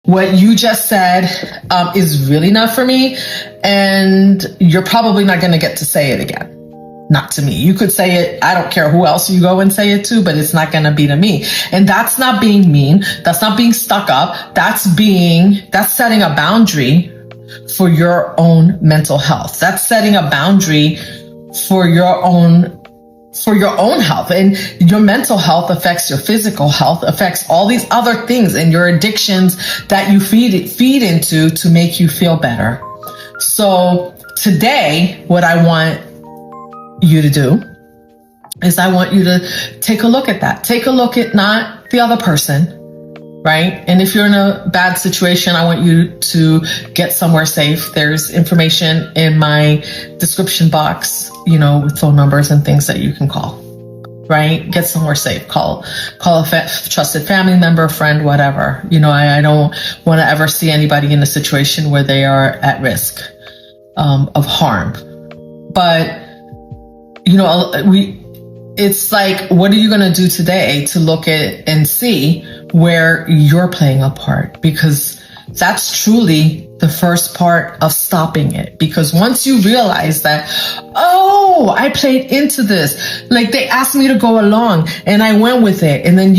what you just said is really not for me, and you're probably not going to get to say it again. Not to me. You could say it, I don't care who else you go and say it to, but it's not going to be to me. And that's not being mean. That's not being stuck up. That's setting a boundary for your own mental health. That's setting a boundary for your own health. And your mental health affects your physical health, affects all these other things and your addictions that you feed into to make you feel better. So today, what I want you to do is I want you to take a look at that. Take a look at not the other person, right? And if you're in a bad situation, I want you to get somewhere safe. There's information in my description box, with phone numbers and things that you can call, right? Get somewhere safe. Call a trusted family member, friend, whatever. I don't want to ever see anybody in a situation where they are at risk of harm. But it's like, what are you going to do today to look at and see where you're playing a part? Because that's truly the first part of stopping it. Because once you realize that, oh, I played into this, like they asked me to go along and I went with it. And then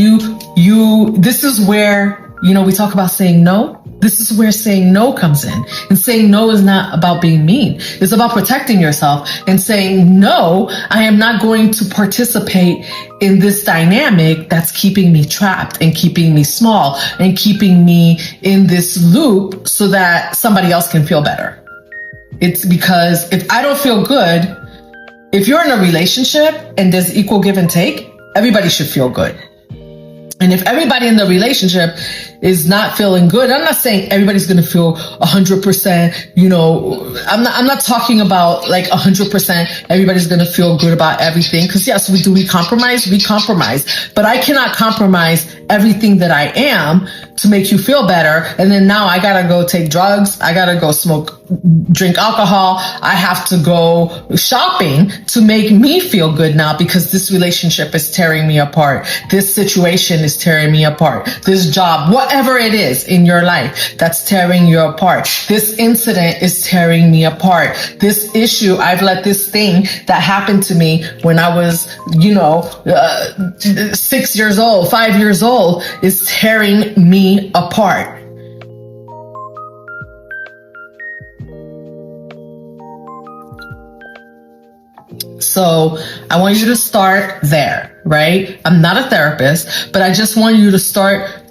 this is where, we talk about saying no. This is where saying no comes in. And saying no is not about being mean. It's about protecting yourself and saying, no, I am not going to participate in this dynamic that's keeping me trapped and keeping me small and keeping me in this loop so that somebody else can feel better. It's because if I don't feel good, if you're in a relationship and there's equal give and take, everybody should feel good. And if everybody in the relationship is not feeling good, I'm not saying everybody's going to feel 100%, I'm not talking about like 100% everybody's going to feel good about everything. Because yes, we compromise, but I cannot compromise everything that I am to make you feel better. And then now I got to go take drugs. I got to go drink alcohol. I have to go shopping to make me feel good now because this relationship is tearing me apart. This situation is tearing me apart. This job, whatever it is in your life that's tearing you apart. This incident is tearing me apart. This issue, I've let this thing that happened to me when I was, 6 years old, 5 years old, is tearing me apart. So I want you to start there, right? I'm not a therapist, but I just want you to start